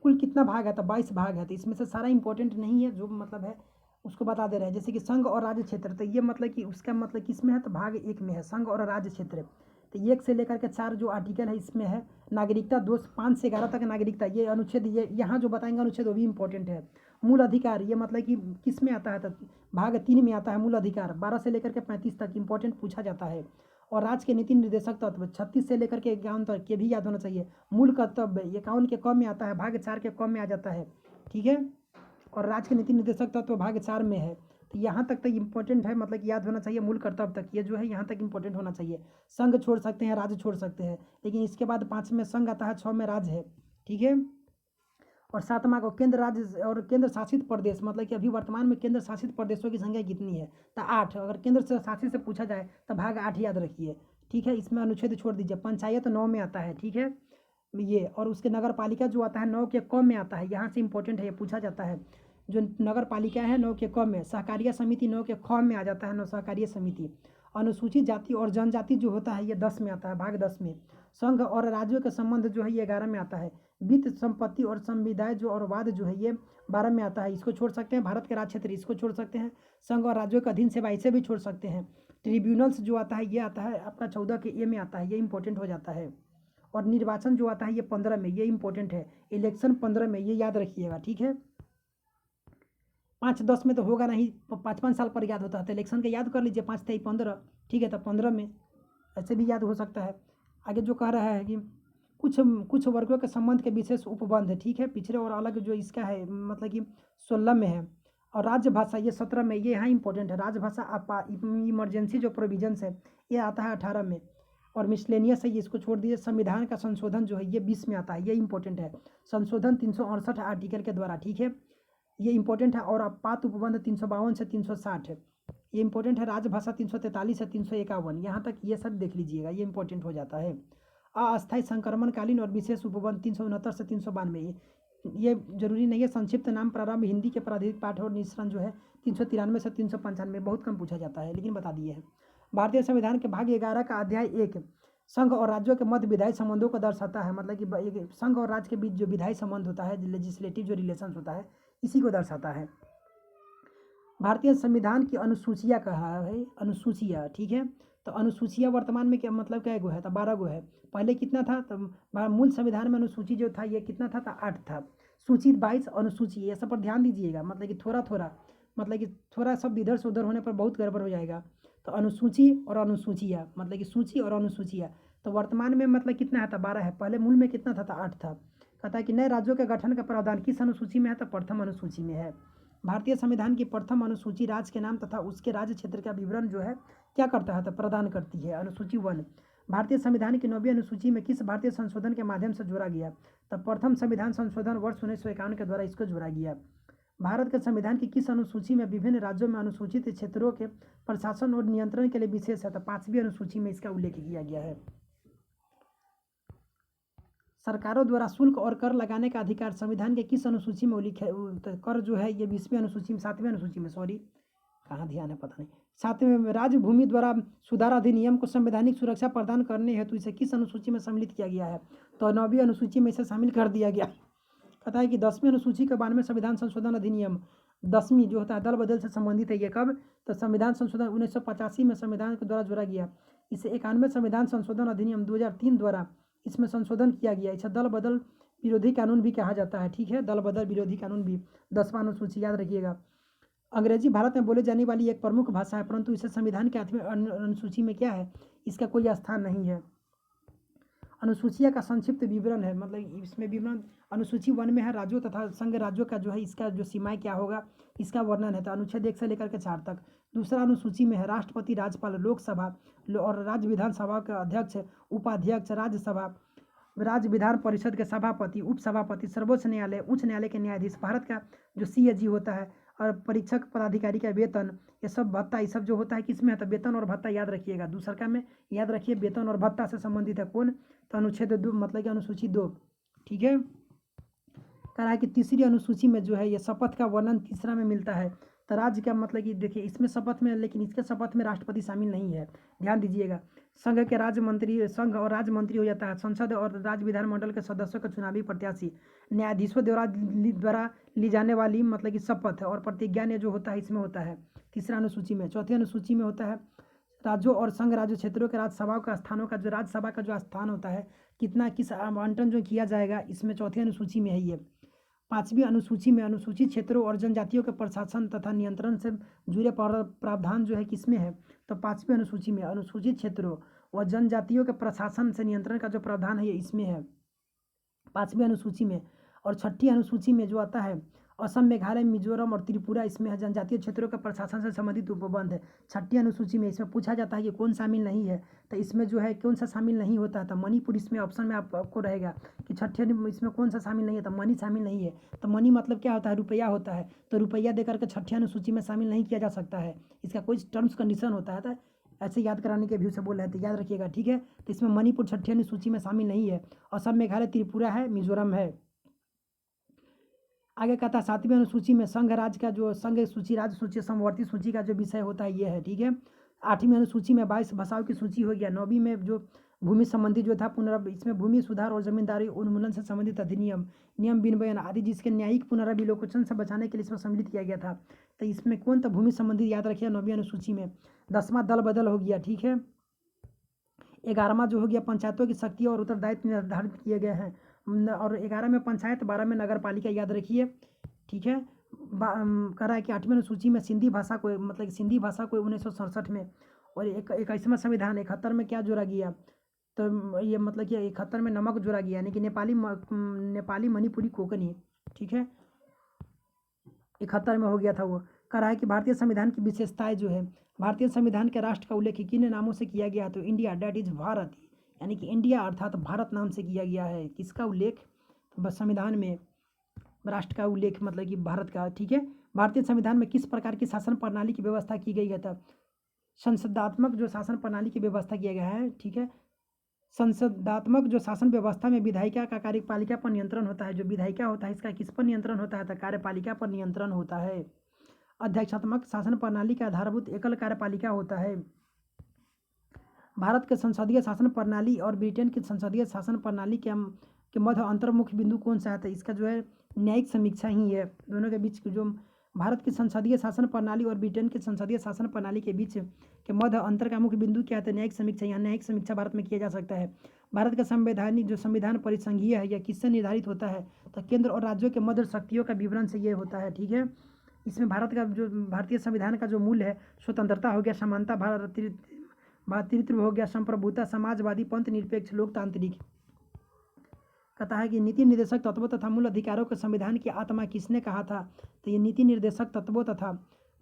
Speaker 1: कुल कितना भाग है तो 22 भाग है, तो इसमें से सारा इंपॉर्टेंट नहीं है, जो मतलब है उसको बता दे रहे हैं। जैसे कि संघ और राज्य क्षेत्र, तो ये मतलब कि उसका मतलब किसमें है तो भाग 1 में है संघ और राज्य क्षेत्र। तो 1 से लेकर के 4 जो आर्टिकल है इसमें है। नागरिकता 2 5 से 11 तक नागरिकता, ये अनुच्छेद ये यहाँ जो बताएंगे अनुच्छेद वो भी इंपॉर्टेंट है। मूल अधिकार ये मतलब कि किस में आता है तो भाग 3 में आता है मूल अधिकार। 12 से लेकर के 35 तक इंपॉर्टेंट पूछा जाता है। और राज्य के नीति निर्देशक तत्व 36 से लेकर के 51 तक ये भी याद होना चाहिए। मूल कर्तव्य 51 के क में आता है, भाग 4 के क में आ जाता है, ठीक है। और राज्य के नीति निर्देशक तत्व भाग 4 में है, तो यहाँ तक इम्पोर्टेंट है, मतलब कि याद होना चाहिए मूल कर्तव्य तक, ये जो है यहाँ तक इम्पोर्टेंट होना चाहिए। संघ छोड़ सकते हैं, राज्य छोड़ सकते हैं, लेकिन इसके बाद 5 में संघ आता है, 6 में राज्य है, ठीक है। और 7वां को केंद्र राज्य और केंद्र शासित प्रदेश, मतलब कि अभी वर्तमान में केंद्र शासित प्रदेशों की संख्या कितनी है तो 8। अगर केंद्र से शासित से पूछा जाए तो भाग 8 याद रखिए, ठीक है। इसमें अनुच्छेद छोड़ दीजिए। पंचायत 9 में आता है, ठीक है ये। और उसके नगर पालिका जो आता है 9 के क में आता है, यहाँ से इंपॉर्टेंट है, ये पूछा जाता है। जो नगर पालिका है 9 के क में। सहकारिया समिति 9 के ख में आ जाता है, 9 सहकारिया समिति। अनुसूचित जाति और जनजाति जो होता है ये 10 में आता है, भाग 10 में। संघ और राज्यों के संबंध जो है ये 11 में आता है। वित्त संपत्ति और संविदाय जो और वाद जो है ये 12 में आता है, इसको छोड़ सकते हैं। भारत के राज्य क्षेत्र इसको छोड़ सकते हैं। संघ और राज्यों के अधीन सेवा इसे भी छोड़ सकते हैं। ट्रिब्यूनल्स जो आता है ये आता है आपका 14 के ए में आता है, ये इंपॉर्टेंट हो जाता है। और निर्वाचन जो आता है ये 15 में, ये इंपॉर्टेंट है। इलेक्शन 15 में, ये याद रखिएगा, ठीक है। 5-10 में तो होगा नहीं, 5-5 साल पर याद होता है, तो इलेक्शन का याद कर लीजिए, 5 × 15, ठीक है। तो 15 में ऐसे भी याद हो सकता है। आगे जो कह रहा है कि कुछ वर्गों के संबंध के विशेष उपबंध है, ठीक है। पिछड़े और अलग जो इसका है मतलब कि 16 में है। और राजभाषा ये 17 में, ये यहाँ इंपॉर्टेंट है। राजभाषा इमरजेंसी जो प्रोविजंस है ये आता है 18 में। और मिसलेनियस है ये, इसको छोड़ दीजिए। संविधान का संशोधन जो है ये 20 में आता है, ये इंपॉर्टेंट है। संशोधन 368 आर्टिकल के द्वारा, ठीक है, ये इंपॉर्टेंट है। और आपात उपबंध 352 से 360 है, ये इंपॉर्टेंट है। राजभाषा 343 से 351, यहाँ तक ये सब देख लीजिएगा, ये इंपॉर्टेंट हो जाता है। अस्थायी संक्रमणकालीन और विशेष उपबंध 369 से 392, ये जरूरी नहीं है। संक्षिप्त नाम प्रारंभ हिंदी के प्राधिक पाठ और निश्रण जो है 393 से 395, बहुत कम पूछा जाता है, लेकिन बता दिए है। भारतीय संविधान के भाग 11 का अध्याय 1 संघ और राज्यों के मध्य विधायी संबंधों को दर्शाता है, मतलब कि संघ और राज्य के बीच जो विधायी संबंध होता है, लेजिस्लेटिव जो रिलेशन होता है, इसी को दर्शाता है। भारतीय संविधान की अनुसूचियाँ कहा है, अनुसूचियाँ, ठीक है। तो अनुसूचियाँ वर्तमान में क्या मतलब क्या गो है तो 12 गो है। पहले कितना था तो मूल संविधान में अनुसूची जो था ये कितना था तो 8 था। सूचित 22, अनुसूची, ये सब पर ध्यान दीजिएगा, मतलब कि थोड़ा थोड़ा मतलब कि थोड़ा शब्द इधर से उधर होने पर बहुत गड़बड़ हो जाएगा। तो अनुसूची और अनुसूचियाँ, मतलब कि सूची और अनुसूचियाँ। तो वर्तमान में मतलब कितना आता, 12 है। पहले मूल में कितना था, 8 था। कहता है कि नए राज्यों के गठन का प्रावधान किस अनुसूची में है, तो प्रथम अनुसूची में है। भारतीय संविधान की प्रथम अनुसूची राज्य के नाम तथा उसके राज्य क्षेत्र का विवरण जो है क्या करता है, तो प्रदान करती है। अनुसूची 1 भारतीय संविधान की 9वीं अनुसूची में किस भारतीय संशोधन के माध्यम से जोड़ा गया, तब प्रथम संविधान संशोधन वर्ष 1951 के द्वारा इसको जोड़ा गया। भारत के संविधान की किस अनुसूची में विभिन्न राज्यों में अनुसूचित क्षेत्रों के प्रशासन और नियंत्रण के लिए विशेष है, तो 5वीं अनुसूची में इसका उल्लेख किया गया है। सरकारों द्वारा शुल्क और कर लगाने का अधिकार संविधान के किस अनुसूची में उल्लेख है, तो कर जो है ये 20वीं अनुसूची में, 7वीं अनुसूची में, सॉरी कहाँ ध्यान है पता नहीं, 7वें में। राज्य भूमि द्वारा सुधार अधिनियम को संवैधानिक सुरक्षा प्रदान करने हेतु इसे किस अनुसूची में सम्मिलित किया गया है, तो 9वीं अनुसूची में इसे शामिल कर दिया गया। कहता है कि 10वीं अनुसूची के 92 संविधान संशोधन अधिनियम, 10वीं जो होता है दल बदल से संबंधित है। ये कब, तो संविधान संशोधन 1985 में संविधान के द्वारा जोड़ा गया। इसे 91 संविधान संशोधन अधिनियम 2003 द्वारा इसमें संशोधन किया गया। इसे दल बदल विरोधी कानून भी कहा जाता है, ठीक है, दल बदल विरोधी कानून भी। 10वां अनुसूची याद रखिएगा। अंग्रेजी भारत में बोले जाने वाली एक प्रमुख भाषा है, परंतु इसे संविधान के 8वीं अनुसूची में क्या है, इसका कोई स्थान नहीं है। अनुसूचिया का संक्षिप्त विवरण है, मतलब इसमें विवरण अनुसूची 1 में है राज्यों तथा संघ राज्यों का जो है इसका जो सीमाएं क्या होगा इसका वर्णन है, तो अनुच्छेद 1 से लेकर के 4 तक। दूसरा अनुसूची में है राष्ट्रपति, राज्यपाल, लोकसभा और राज्य विधानसभा के अध्यक्ष, उपाध्यक्ष, राज्यसभा, राज्य विधान परिषद के सभापति, उपसभापति, सर्वोच्च न्यायालय, उच्च न्यायालय के न्यायाधीश, भारत का जो CAG होता है, और परीक्षक पदाधिकारी का वेतन, ये सब भत्ता, ये सब जो होता है किसमें है, तो वेतन और भत्ता याद रखिएगा। दूसरा में याद रखिए वेतन और भत्ता से संबंधित है कौन, तो अनुच्छेद 2 मतलब कि अनुसूची 2, ठीक है। कह रहा है कि तीसरी अनुसूची में जो है ये शपथ का वर्णन तीसरा में मिलता है। तो राज्य का मतलब कि देखिए इसमें शपथ में, लेकिन इसके शपथ में राष्ट्रपति शामिल नहीं है, ध्यान दीजिएगा। संघ के राज्य मंत्री, संघ और राज्य मंत्री हो जाता है। संसद और राज्य विधानमंडल के सदस्यों के चुनावी प्रत्याशी, न्यायाधीशों द्वारा ली जाने वाली मतलब कि शपथ और प्रतिज्ञा ने जो होता है इसमें होता है तीसरा अनुसूची में। चौथी अनुसूची में होता है राज्यों और संघ राज्य क्षेत्रों के राज्यसभाओं का स्थानों का जो राज्यसभा का जो स्थान होता है कितना किस आवंटन जो किया जाएगा, इसमें चौथी अनुसूची में है ये। 5वीं अनुसूची में अनुसूचित क्षेत्रों और जनजातियों के प्रशासन तथा नियंत्रण से जुड़े प्रावधान जो है किसमें है, तो 5वीं अनुसूची में। अनुसूचित क्षेत्रों और जनजातियों के प्रशासन से नियंत्रण का जो प्रावधान है ये इसमें है 5वीं अनुसूची में। और 6ठी अनुसूची में जो आता है असम, मेघालय, मिजोरम और त्रिपुरा, इसमें है जनजातीय क्षेत्रों के प्रशासन से संबंधित उपबंध है। 6ठी अनुसूची में इसमें पूछा जाता है कि कौन शामिल नहीं है, तो इसमें जो है कौन सा शामिल नहीं होता है, तो मणिपुर इसमें ऑप्शन में आपको रहेगा कि 6ठी इसमें कौन सा शामिल नहीं है, तो मणि शामिल नहीं है। तो मणि मतलब क्या होता है, रुपया होता है, तो रुपया देकर के 6ठी अनुसूची में शामिल नहीं किया जा सकता है, इसका कोई टर्म्स कंडीशन होता है। तो ऐसे याद कराने के व्यू से बोल रहे हैं, तो याद रखिएगा, ठीक है। तो इसमें मणिपुर 6ठी अनुसूची में शामिल नहीं है। असम, मेघालय, त्रिपुरा है, मिजोरम है। आगे कहता है 7वीं अनुसूची में संघ राज्य का जो संघ सूची, राज्य सूची, समवर्ती सूची का जो विषय होता है ये है, ठीक है। 8वीं अनुसूची में 22 भाषाओं की सूची हो गया। 9वीं में जो भूमि संबंधी जो था इसमें भूमि सुधार और जमींदारी उन्मूलन से संबंधित अधिनियम, नियम विनियमन आदि जिसके न्यायिक पुनर्विलोकन से बचाने के लिए इसमें सम्मिलित किया गया था। तो इसमें कौन, तो भूमि संबंधी याद रखिए 9वीं अनुसूची में। 10वां दल बदल हो गया, ठीक है। 11वां जो हो गया पंचायतों की शक्ति और उत्तरदायित्व निर्धारित किए गए हैं। और 11 में पंचायत, 12 में नगर पालिका, याद रखिए, ठीक है। कह रहा है कि 8वीं अनुसूची में सिंधी भाषा को मतलब कि सिंधी भाषा को 1967 में, और 21वां संविधान 71 में क्या जोड़ा गया, तो ये मतलब कि 71 में नमक जोड़ा गया, यानी कि नेपाली, मणिपुरी, कोंकणी, ठीक है, 71 में हो गया था वो। कह रहा है कि भारतीय संविधान की विशेषताएं जो है, भारतीय संविधान के राष्ट्र का उल्लेख किन नामों से किया गया, तो इंडिया, डैट इज भारत, यानी कि इंडिया अर्थात भारत नाम से किया गया है। किसका उल्लेख, तो संविधान में राष्ट्र का उल्लेख मतलब कि भारत का, ठीक है। भारतीय संविधान में किस प्रकार की शासन प्रणाली की व्यवस्था की गई है, था संसदात्मक जो शासन प्रणाली की व्यवस्था किया गया है, ठीक है। संसदात्मक जो शासन व्यवस्था में विधायिका का कार्यपालिका पर नियंत्रण होता है। जो विधायिका होता है इसका किस पर नियंत्रण होता है, तो कार्यपालिका पर नियंत्रण होता है। अध्यक्षात्मक शासन प्रणाली का आधारभूत एकल कार्यपालिका होता है। भारत के संसदीय शासन प्रणाली और ब्रिटेन की संसदीय शासन प्रणाली के मध्य अंतर मुख्य बिंदु कौन सा है, तो इसका जो है न्यायिक समीक्षा ही है। दोनों के बीच जो भारत की संसदीय शासन प्रणाली और ब्रिटेन की संसदीय शासन प्रणाली के बीच के मध्य अंतर का मुख्य बिंदु क्या है, तो न्यायिक समीक्षा। यहाँ न्यायिक समीक्षा भारत में किया जा सकता है। भारत का संवैधानिक जो संविधान परिसंघीय है यह किससे निर्धारित होता है, तो केंद्र और राज्यों के मध्य शक्तियों का विवरण से ये होता है, ठीक है। इसमें भारत का जो भारतीय संविधान का जो मूल है, स्वतंत्रता हो गया, समानता, भातृत्व हो गया, संप्रभुता, समाजवादी, पंथ निरपेक्ष, लोकतांत्रिक। कहता है कि नीति निर्देशक तत्वों तथा मूल अधिकारों के संविधान की आत्मा किसने कहा था? तो ये नीति निर्देशक तत्वों तथा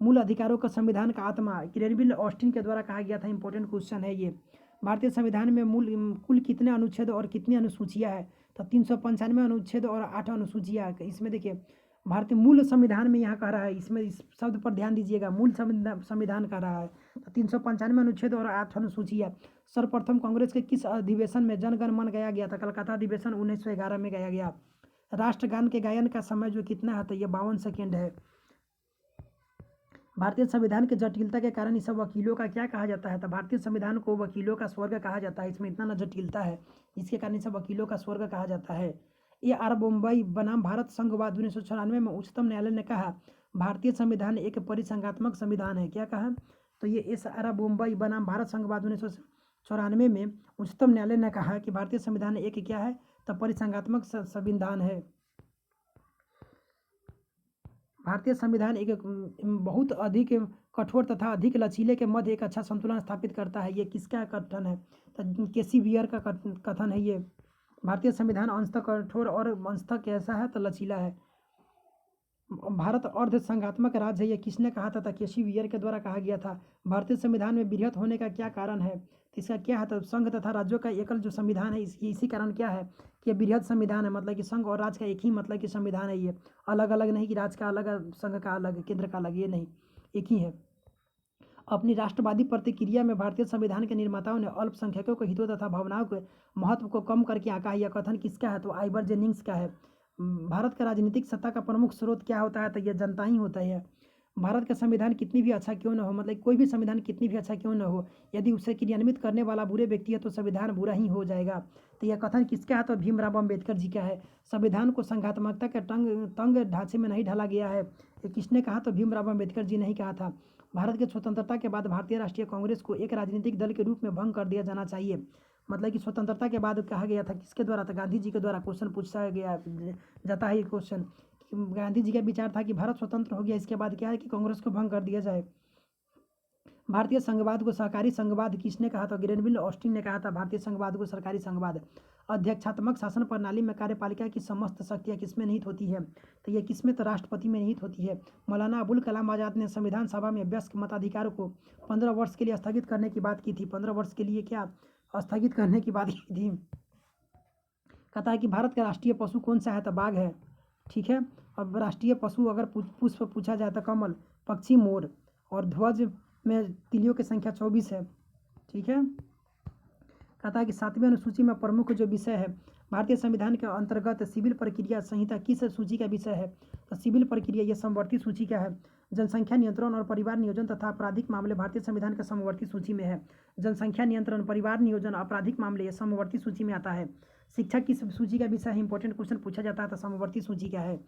Speaker 1: मूल अधिकारों का संविधान का आत्मा ग्रेनविल ऑस्टिन के द्वारा कहा गया था। इंपॉर्टेंट क्वेश्चन है ये। भारतीय संविधान में मूल कुल कितने अनुच्छेद और कितनी अनुसूचियां है? तो 395 अनुच्छेद और 8 अनुसूचियां। इसमें देखिए भारतीय मूल संविधान में यहाँ कह रहा है, इसमें इस शब्द पर ध्यान दीजिएगा, मूल संविधान कह रहा है। तो 395 अनुच्छेद और 8 अनुसूचियां। सर्वप्रथम कांग्रेस के किस अधिवेशन में जनगण मन गाया गया था? कलकत्ता अधिवेशन 1911 में गाया गया। राष्ट्रगान के गायन का समय जो कितना है? तो ये 52 सेकेंड है। भारतीय संविधान की जटिलता के कारण इसे वकीलों का क्या कहा जाता है? तो भारतीय संविधान को वकीलों का स्वर्ग कहा जाता है। इसमें इतना न जटिलता है, इसके कारण इसे वकीलों का स्वर्ग कहा जाता है। ये आर बोम्बई बनाम भारत संघवाद 1994 में उच्चतम न्यायालय ने कहा भारतीय संविधान एक परिसंघात्मक संविधान है। क्या कहा? तो ये एस आर बोम्बई बनाम भारत संघवाद 1994 में उच्चतम न्यायालय ने कहा कि भारतीय संविधान एक क्या है? तो परिसंघात्मक संविधान है। भारतीय संविधान एक बहुत अधिक कठोर तथा अधिक लचीले के मध्य एक अच्छा संतुलन स्थापित करता है। ये किसका कथन है? तो केसी वियर का कथन है ये। भारतीय संविधान अंशतः कठोर और अंशतः कैसा है? तो लचीला है। भारत अर्ध संघात्मक राज्य है, ये किसने कहा था? तो केसी वियर के द्वारा कहा गया था। भारतीय संविधान में बृहत होने का क्या कारण है? तो इसका क्या है? तो संघ तथा राज्यों का एकल जो संविधान है, इसी कारण क्या है कि ये बृहत संविधान है। मतलब कि संघ और राज्य का एक ही मतलब कि संविधान है। ये अलग अलग नहीं कि राज्य का अलग, संघ का अलग, केंद्र का अलग, ये नहीं, एक ही है। अपनी राष्ट्रवादी प्रतिक्रिया में भारतीय संविधान के निर्माताओं ने अल्पसंख्यकों के हितों तथा भावनाओं के महत्व को कम करके आंका है। यह कथन किसका है? तो आइवर जेनिंग्स का है। भारत का राजनीतिक सत्ता का प्रमुख स्रोत क्या होता है? तो यह जनता ही होता है। भारत का संविधान कितनी भी अच्छा क्यों न हो, मतलब कोई भी संविधान कितनी भी अच्छा क्यों न हो, यदि उसे क्रियान्वित करने वाला बुरे व्यक्ति है तो संविधान बुरा ही हो जाएगा। तो यह कथन किसका है? तो भीमराव अम्बेडकर जी का है। संविधान को संघात्मकता के तंग ढांचे में नहीं ढाला गया है। ये किसने कहा? तो भीमराव अम्बेडकर जी ने ही कहा था। भारत की स्वतंत्रता के बाद भारतीय राष्ट्रीय कांग्रेस को एक राजनीतिक दल के रूप में भंग कर दिया जाना चाहिए। मतलब कि स्वतंत्रता के बाद कहा गया था, किसके द्वारा? था गांधी जी के द्वारा क्वेश्चन पूछा गया जाता है। ये क्वेश्चन गांधी जी का विचार था कि भारत स्वतंत्र हो गया, इसके बाद क्या है कि कांग्रेस को भंग कर दिया जाए। भारतीय संघवाद को सहकारी संघवाद किसने कहा? तो ग्रेनविल ऑस्टिन ने कहा था भारतीय संघवाद को सरकारी संघवाद। अध्यक्षात्मक शासन प्रणाली में कार्यपालिका की समस्त शक्तियां किसमें निहित होती है? तो ये किसमें? तो राष्ट्रपति में निहित होती है। मौलाना अबुल कलाम आजाद ने संविधान सभा में वयस्क मताधिकार को 15 वर्ष के लिए स्थगित करने की बात की थी। 15 वर्ष के लिए क्या स्थगित करने की बात की थी? कहता है कि भारत का राष्ट्रीय पशु कौन सा है? तो बाघ है। ठीक है। अब राष्ट्रीय पशु अगर पुष्प पूछा जाए तो कमल, पक्षी मोर, और ध्वज में तिलियों की संख्या 24 है। ठीक है। कहता है कि 7वीं अनुसूची में प्रमुख जो विषय है भारतीय संविधान के अंतर्गत सिविल प्रक्रिया संहिता किस सूची का विषय है? तो सिविल प्रक्रिया ये समवर्ती सूची का है। जनसंख्या नियंत्रण और परिवार नियोजन तथा आपराधिक मामले भारतीय संविधान के समवर्ती सूची में है। जनसंख्या नियंत्रण, परिवार नियोजन, आपराधिक मामले ये समवर्ती सूची में आता है। शिक्षा किस सूची का विषय है? इंपॉर्टेंट क्वेश्चन पूछा जाता है तो समवर्ती सूची का है।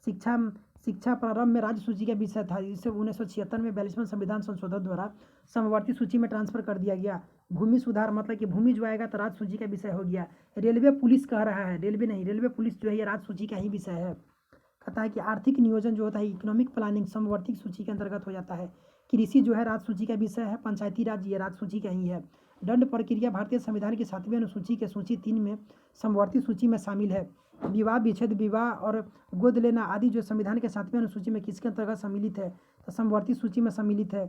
Speaker 1: शिक्षा शिक्षा प्रारंभ में राज्य सूची का विषय था, जिसे 1976 में 42वें संविधान संशोधन द्वारा समवर्ती सूची में ट्रांसफर कर दिया गया। भूमि सुधार, मतलब कि भूमि जो आएगा तो राज्य सूची का विषय हो गया। रेलवे पुलिस कह रहा है, रेलवे नहीं, रेलवे पुलिस जो है ये राज्य सूची का ही विषय है। कहता है कि आर्थिक नियोजन जो होता है, इकोनॉमिक प्लानिंग, समवर्ती सूची के अंतर्गत हो जाता है। कृषि जो है राज्य सूची का विषय है। पंचायती राज ये राज्य सूची का ही है। दंड प्रक्रिया भारतीय संविधान की 7वीं अनुसूची के सूची 3 में समवर्ती सूची में शामिल है। विवाह विच्छेद, विवाह और गोद लेना आदि जो संविधान के 7वीं अनुसूची में किसके अंतर्गत सम्मिलित है? तो समवर्ती सूची में सम्मिलित है।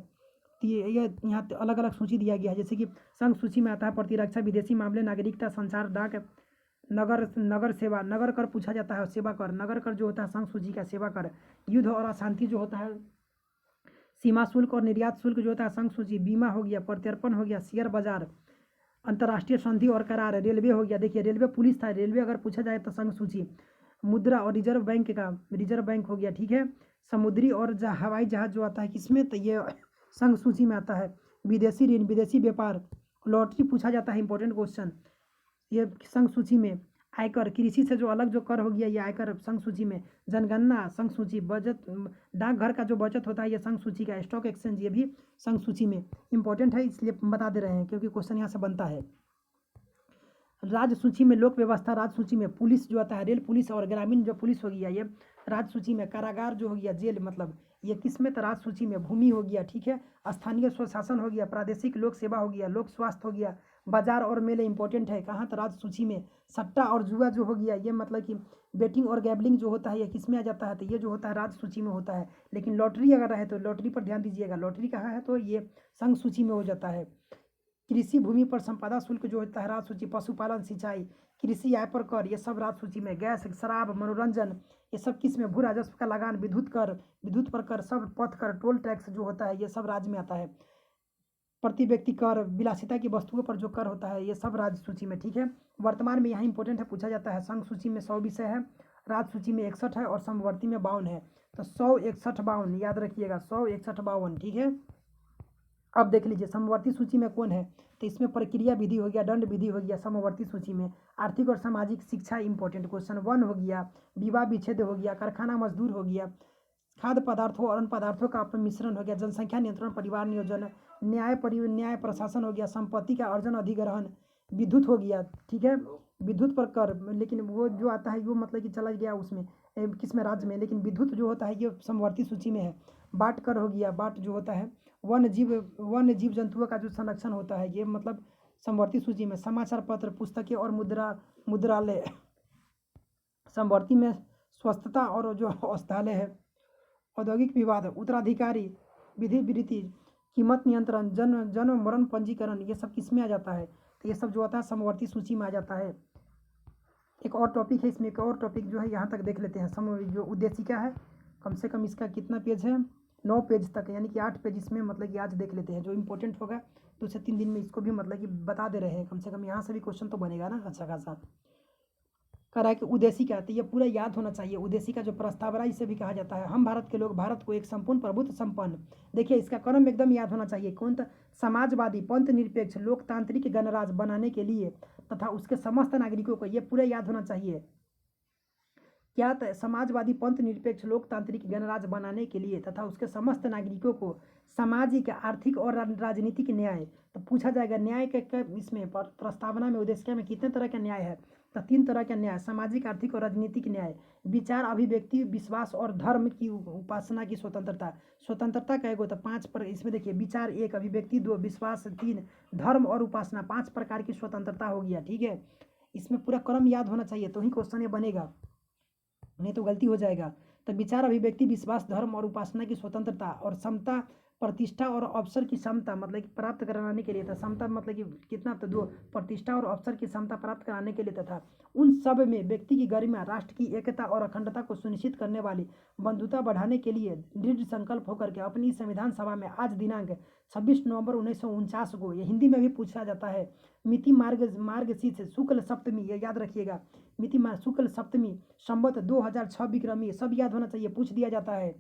Speaker 1: तो ये यहाँ अलग अलग सूची दिया गया है, जैसे कि संघ सूची में आता है प्रतिरक्षा, विदेशी मामले, नागरिकता, संचार, डाक, नगर सेवा, नगर कर पूछा जाता है, सेवा कर, नगर कर जो होता है संघ सूची का सेवा कर। युद्ध और अशांति जो होता है, सीमा शुल्क और निर्यात शुल्क जो होता है संघ सूची। बीमा हो गया, प्रत्यर्पण हो गया, शेयर बाजार, अंतर्राष्ट्रीय संधि और करार। रेलवे हो गया, देखिए रेलवे पुलिस था, रेलवे अगर पूछा जाए तो संघ सूची। मुद्रा और रिजर्व बैंक का, रिजर्व बैंक हो गया। ठीक है। समुद्री और हवाई जहाज जो आता है किसमें? तो ये संघ सूची में आता है। विदेशी ऋण, विदेशी व्यापार, लॉटरी पूछा जाता है, इंपॉर्टेंट क्वेश्चन, ये संघ सूची में। आयकर, कृषि से जो अलग जो कर हो गया ये आयकर संघ सूची में। जनगणना संघ सूची। बजट, डाकघर का जो बचत होता है ये संघ सूची का। स्टॉक एक्सचेंज ये भी संघ सूची में। इंपॉर्टेंट है इसलिए बता दे रहे हैं क्योंकि क्वेश्चन यहाँ से बनता है। राज्य सूची में लोक व्यवस्था, राज्य सूची में पुलिस जो आता है, रेल पुलिस और ग्रामीण जो पुलिस हो गया ये राज्य सूची में। कारागार जो हो गया, जेल मतलब ये किसमें? तो राज्य सूची में भूमि हो गया, ठीक है, स्थानीय स्वशासन हो गया, प्रादेशिक लोक सेवा हो गया, लोक स्वास्थ्य हो गया, बाजार और मेले इंपॉर्टेंट है कहाँ? तो राज्य सूची में। सट्टा और जुआ जो हो गया ये मतलब कि बेटिंग और गैबलिंग जो होता है ये किस में आ जाता है? तो ये जो होता है राज्य सूची में होता है। लेकिन लॉटरी अगर रहे तो लॉटरी पर ध्यान दीजिएगा, लॉटरी कहाँ है? तो ये संघ सूची में हो जाता है। कृषि भूमि पर संपदा शुल्क जो होता है राज्य सूची, पशुपालन, सिंचाई, कृषि आय पर कर, ये सब राज्य सूची में। गैस, शराब, मनोरंजन, ये सब किस में? भू राजस्व का लगान, विद्युत कर, विद्युत पर कर, सब पथ कर, टोल टैक्स जो होता है ये सब राज्य में आता है। प्रति व्यक्ति कर, विलासिता की वस्तुओं पर जो कर होता है ये सब राज्य सूची में, ठीक है। वर्तमान में यहाँ इंपॉर्टेंट है, पूछा जाता है। संघ सूची में 100 विषय है, राज्य सूची में 61 है और समवर्ती में 52 है। तो 100, 61, 52 याद रखिएगा, 100, 61, 52, ठीक है। अब देख लीजिए समवर्ती सूची में कौन है? तो इसमें प्रक्रिया विधि हो गया, दंड विधि हो गया समवर्ती सूची में। आर्थिक और सामाजिक शिक्षा इंपॉर्टेंट क्वेश्चन, वन हो गया, विवाह विच्छेद हो गया, कारखाना मजदूर हो गया, खाद्य पदार्थों और अन्य पदार्थों का मिश्रण हो गया, जनसंख्या नियंत्रण, परिवार नियोजन, न्याय प्रशासन हो गया, संपत्ति का अर्जन अधिग्रहण, विद्युत हो गया, ठीक है, विद्युत पर कर। लेकिन वो जो आता है वो मतलब कि चला गया उसमें किसमें? राज्य में। लेकिन विद्युत जो होता है ये समवर्ती सूची में है। बाट कर हो गया, बाट जो होता है वन जीव जंतुओं का जो संरक्षण होता है ये मतलब समवर्ती सूची में। समाचार पत्र, पुस्तकें और मुद्रालय समवर्ती में। स्वस्थता और जो औषधालय है। औद्योगिक विवाद, उत्तराधिकारी, विधि विरीति, कीमत नियंत्रण, जन्म मरण पंजीकरण, ये सब किस में आ जाता है? तो ये सब जो आता है समवर्ती सूची में आ जाता है। एक और टॉपिक है इसमें, एक और टॉपिक जो है यहाँ तक देख लेते हैं। जो उद्देशिका है कम से कम इसका कितना पेज है? 9 पेज तक, यानी कि 8 पेज इसमें मतलब कि आज देख लेते हैं। जो इंपॉर्टेंट होगा 2 से 3 दिन में इसको भी मतलब कि बता दे रहे हैं। कम से कम यहाँ से भी क्वेश्चन तो बनेगा ना अच्छा खासा। कह रहा है कि उद्देशिका, तो ये पूरा याद होना चाहिए। उद्देशिका जो प्रस्तावना इसे भी कहा जाता है। हम भारत के लोग भारत को एक संपूर्ण प्रभुत्व संपन्न, देखिए इसका क्रम एकदम याद होना चाहिए। कौन? समाजवादी, पंथ निरपेक्ष, लोकतांत्रिक गणराज्य बनाने के लिए तथा उसके समस्त नागरिकों को, ये पूरा याद होना चाहिए। क्या? समाजवादी, पंथ निरपेक्ष, लोकतांत्रिक गणराज्य बनाने के लिए तथा उसके समस्त नागरिकों को सामाजिक, आर्थिक और राजनीतिक न्याय। तो पूछा जाएगा न्याय के इसमें प्रस्तावना में, उद्देशिका में कितने तरह का न्याय है? तो 3 तरह का न्याय, सामाजिक, आर्थिक और राजनीतिक न्याय। विचार, अभिव्यक्ति, विश्वास और धर्म की उपासना की स्वतंत्रता। स्वतंत्रता कहेगो तो 5 पर इसमें देखिए, विचार 1, अभिव्यक्ति 2, विश्वास 3, धर्म और उपासना 5 प्रकार की स्वतंत्रता हो गया, ठीक है। इसमें पूरा क्रम याद होना चाहिए तो ही क्वेश्चन ये बनेगा, नहीं तो गलती हो जाएगा। तो विचार, अभिव्यक्ति, विश्वास, धर्म और उपासना की स्वतंत्रता और समता, प्रतिष्ठा और अवसर की समता मतलब कि प्राप्त कराने के लिए था। समता मतलब कि कितना? तो 2, प्रतिष्ठा और अवसर की समता प्राप्त कराने के लिए तथा उन सब में व्यक्ति की गरिमा, राष्ट्र की एकता और अखंडता को सुनिश्चित करने वाली बंधुता बढ़ाने के लिए दृढ़ संकल्प होकर के अपनी संविधान सभा में आज दिनांक 26 नवंबर 1949 को, ये हिंदी में भी पूछा जाता है, मिति मार्गशीर्ष शुक्ल सप्तमी, ये याद रखिएगा, मिति शुक्ल सप्तमी संवत 2006 विक्रमी, सब याद होना चाहिए, पूछ दिया जाता है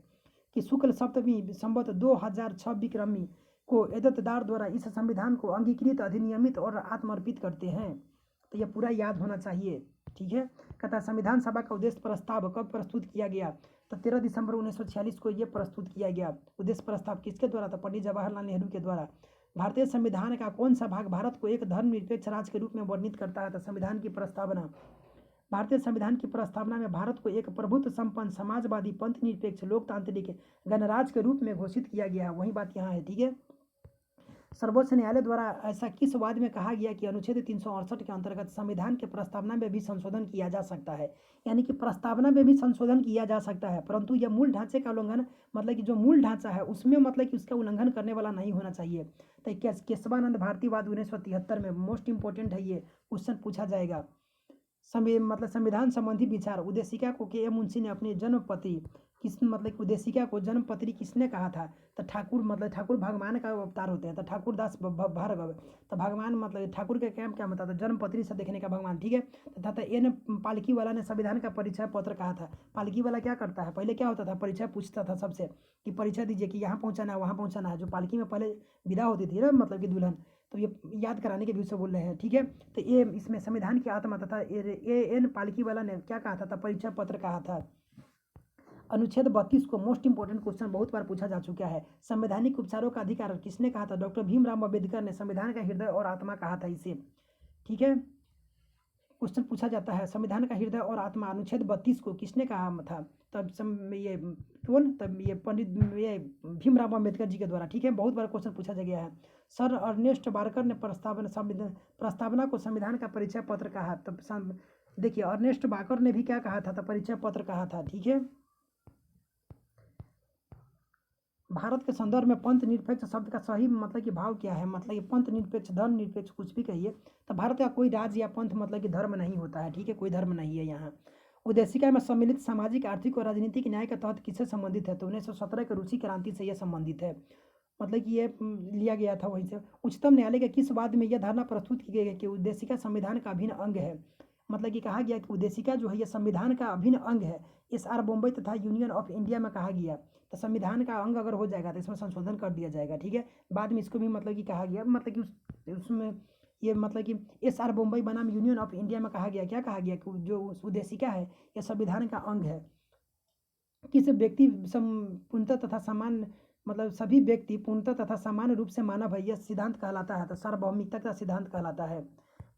Speaker 1: कि शुक्ल सप्तमी संवत 2006 विक्रमी को एदतदार द्वारा इस संविधान को अंगीकृत, अधिनियमित और आत्मर्पित करते हैं। तो यह पूरा याद होना चाहिए, ठीक है। कहता है संविधान सभा का उद्देश्य प्रस्ताव कब प्रस्तुत किया गया? तो 13 दिसंबर 1946 को यह प्रस्तुत किया गया। उद्देश्य प्रस्ताव किसके द्वारा? था पंडित जवाहरलाल नेहरू के द्वारा। भारतीय संविधान का कौन सा भाग भारत को एक धर्मनिरपेक्ष राज्य के रूप में वर्णित करता है? तो संविधान की प्रस्तावना। भारतीय संविधान की प्रस्तावना में भारत को एक प्रभुत्व संपन्न, समाजवादी, पंथ निरपेक्ष, लोकतांत्रिक गणराज्य के रूप में घोषित किया गया है। वही बात यहाँ है, ठीक है। सर्वोच्च न्यायालय द्वारा ऐसा किस वाद में कहा गया कि अनुच्छेद 368 के अंतर्गत संविधान के प्रस्तावना में भी संशोधन किया जा सकता है? यानी कि प्रस्तावना में भी संशोधन किया जा सकता है, परंतु यह मूल ढांचे का उल्लंघन मतलब कि जो मूल ढांचा है उसमें मतलब कि उसका उल्लंघन करने वाला नहीं होना चाहिए। तो केशवानंद भारतीवाद 1973 में मोस्ट इंपॉर्टेंट है, ये क्वेश्चन पूछा जाएगा। मतलब संविधान संबंधी विचार। उद्देशिका को के एम मुंशी ने अपनी जन्मपत्री किस मतलब उद्देशिका को जन्मपत्री किसने कहा था? तो ठाकुर, मतलब ठाकुर भगवान का अवतार होते हैं, तो ठाकुर दास भार्गव। तो भगवान मतलब ठाकुर का क्या मतलब था? जन्मपत्री से देखने का भगवान, ठीक है। तथा एन पालकी वाला ने संविधान का परिचय पत्र कहा था। पालकी वाला क्या करता है? पहले क्या होता था? परिचय पूछता था सबसे कि परिचय दीजिए कि यहाँ पहुँचाना है, वहाँ पहुँचाना है। जो पालकी में पहले विदा होती थी ना मतलब कि दुल्हन, तो ये याद कराने के व्यू से बोल रहे हैं, ठीक है। तो ये इसमें संविधान की आत्मा तथा एन पालकी वाला ने क्या कहा था? परिचय पत्र कहा था। अनुच्छेद 32 को मोस्ट इंपॉर्टेंट क्वेश्चन बहुत बार पूछा जा चुका है। संवैधानिक उपचारों का अधिकार किसने कहा था? डॉक्टर भीमराव अम्बेडकर ने संविधान का हृदय और आत्मा कहा था इसे, ठीक है। क्वेश्चन पूछा जाता है, संविधान का हृदय और आत्मा अनुच्छेद 32 को किसने कहा था? ये कौन? तब ये पंडित ये भीमराव अम्बेडकर जी के द्वारा, ठीक है। बहुत बार क्वेश्चन पूछा जा गया है। सर अर्नेस्ट बारकर ने प्रस्तावना को संविधान का परिचय पत्र कहा। तब देखिए अर्नेस्ट बारकर ने भी क्या कहा था? तो परिचय पत्र कहा था, ठीक है। भारत के संदर्भ में पंथ निरपेक्ष शब्द का सही मतलब कि भाव क्या है? मतलब कि पंथ निरपेक्ष, धर्म निरपेक्ष, कुछ भी कहिए। तो भारत का कोई राज्य या पंथ मतलब कि धर्म नहीं होता है, ठीक है। कोई धर्म नहीं है यहाँ। उद्देशिका में सम्मिलित सामाजिक, आर्थिक और राजनीतिक न्याय के तहत किससे संबंधित है? तो 1917 के रूसी क्रांति से यह संबंधित है। मतलब कि ये लिया गया था वहीं से। उच्चतम न्यायालय के किस वाद में यह धारणा प्रस्तुत की गई है कि उद्देशिका संविधान का अभिन्न अंग है? मतलब कि कहा गया कि उद्देशिका जो है यह संविधान का अभिन्न अंग है। SR बॉम्बे तथा यूनियन ऑफ इंडिया में कहा गया। तो संविधान का अंग अगर हो जाएगा तो इसमें संशोधन कर दिया जाएगा, ठीक है। बाद में इसको भी मतलब कि कहा गया, मतलब कि उसमें ये मतलब कि SR बॉम्बे बनाम यूनियन ऑफ इंडिया में कहा गया, क्या कहा गया कि जो उद्देशिका है यह संविधान का अंग है। किस व्यक्ति पूर्णतः तथा समान, मतलब सभी व्यक्ति पूर्णतः तथा समान रूप से मानव है, यह सिद्धांत कहलाता है। तो सार्वभौमिकता का सिद्धांत कहलाता है।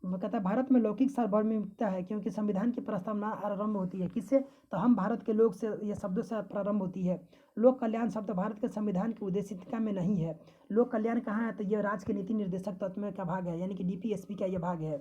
Speaker 1: वो कहता है भारत में लौकिक सार्वभौमिकता है क्योंकि संविधान की प्रस्तावना आरंभ होती है किससे? तो हम भारत के लोग से, ये शब्दों से प्रारंभ होती है। लोक कल्याण शब्द भारत के संविधान की उद्देशिका में नहीं है। लोक कल्याण कहाँ है? तो यह राज्य के नीति निर्देशक तत्व में का भाग है, यानी कि DPSP का यह भाग है।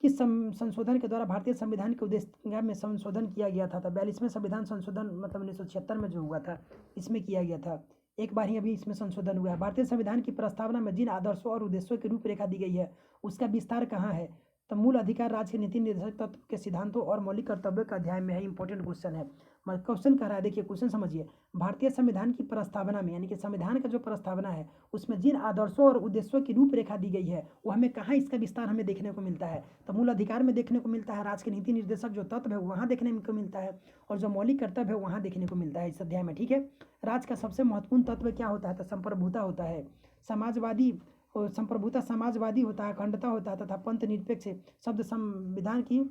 Speaker 1: किस संशोधन के द्वारा भारतीय संविधान के उद्देशिका में संशोधन किया गया था? 42वें संविधान संशोधन, मतलब 1976 में जो हुआ था इसमें किया गया था। एक बार ही अभी इसमें संशोधन हुआ है। भारतीय संविधान की प्रस्तावना में जिन आदर्शों और उद्देश्यों की रूपरेखा दी गई है उसका विस्तार कहाँ है? तो मूल अधिकार, राज्य के नीति निर्देशक तत्व के सिद्धांतों और मौलिक कर्तव्यों का अध्याय में है। इंपॉर्टेंट क्वेश्चन है। क्वेश्चन कह रहा है, देखिए क्वेश्चन समझिए। भारतीय संविधान की प्रस्तावना में, यानी कि संविधान का जो प्रस्तावना है उसमें जिन आदर्शों और उद्देश्यों की रूपरेखा दी गई है वो हमें कहाँ इसका विस्तार हमें देखने को मिलता है? तो मूल अधिकार में देखने को मिलता है। राज्य के नीति निर्देशक जो तत्व है वहाँ देखने को मिलता है, और जो मौलिक कर्तव्य है वहाँ देखने को मिलता है इस अध्याय में, ठीक है। राज्य का सबसे महत्वपूर्ण तत्व क्या होता है? तो संप्रभुता होता है। समाजवादी और संप्रभुता समाजवादी होता है, अखंडता होता है तथा पंथ निरपेक्ष शब्द संविधान की,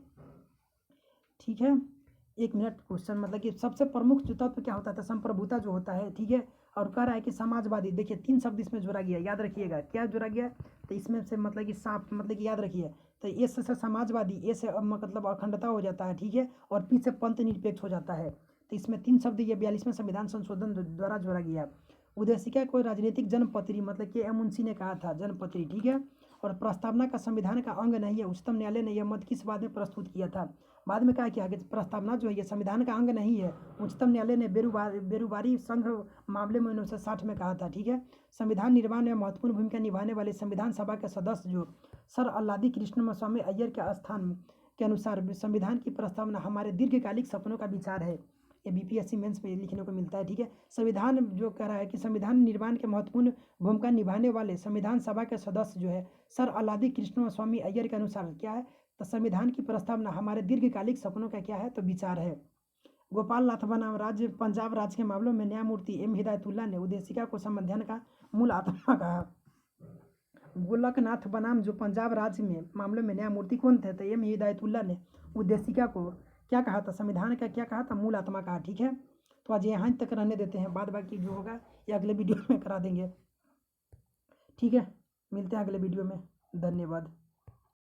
Speaker 1: ठीक है। एक मिनट, क्वेश्चन मतलब कि सबसे प्रमुख जो तत्व क्या होता है? तो संप्रभुता जो होता है, ठीक है। और कह रहा है कि समाजवादी, देखिए 3 शब्द इसमें जोड़ा गया, याद रखिएगा क्या जोड़ा गया? तो इसमें से मतलब कि साफ, मतलब कि याद रखिए। तो ए से समाजवादी, ए से मतलब अखंडता हो जाता है, ठीक है। और पी से पंथ निरपेक्ष हो जाता है। तो इसमें 3 शब्द ये 42वें संविधान संशोधन द्वारा जोड़ा गया। उद्देशिका को राजनीतिक जन्मपत्री, मतलब कि मुंशी ने कहा था जन्मपत्री, ठीक है। और प्रस्तावना का संविधान का अंग नहीं है। उच्चतम न्यायालय ने यह मत किस बाद में प्रस्तुत किया था? बाद में क्या किया कि प्रस्तावना जो है ये संविधान का अंग नहीं है। उच्चतम न्यायालय ने बेरुबारी संघ मामले में 1960 में कहा था, ठीक है। संविधान निर्माण में महत्वपूर्ण भूमिका निभाने वाले संविधान सभा के सदस्य जो सर अल्लादी कृष्ण स्वामी अय्यर के स्थान के अनुसार संविधान की प्रस्तावना हमारे दीर्घकालिक सपनों का विचार है। ये BPSC मेंस में लिखने को मिलता है, ठीक है। संविधान जो कह रहा है कि संविधान निर्माण के महत्वपूर्ण भूमिका निभाने वाले संविधान सभा के सदस्य जो है सर अल्लादी कृष्ण स्वामी अय्यर के अनुसार क्या है? तो संविधान की प्रस्तावना हमारे दीर्घकालिक सपनों का क्या है? तो विचार है। गोपाल नाथ बनाम राज्य पंजाब राज्य के मामलों में न्यायमूर्ति M हिदायतुल्ला ने उद्देशिका को संविधान का मूल आत्मा कहा। गोलकनाथ बनाम जो पंजाब राज्य में मामलों में न्यायमूर्ति कौन थे? तो M हिदायतुल्ला ने उद्देशिका को क्या कहा था? संविधान का क्या कहा था? मूल आत्मा कहा, ठीक है। तो आज यहाँ तक रहने देते हैं, बाद बाकी जो होगा ये अगले वीडियो में करा देंगे, ठीक है। मिलते हैं अगले वीडियो में, धन्यवाद।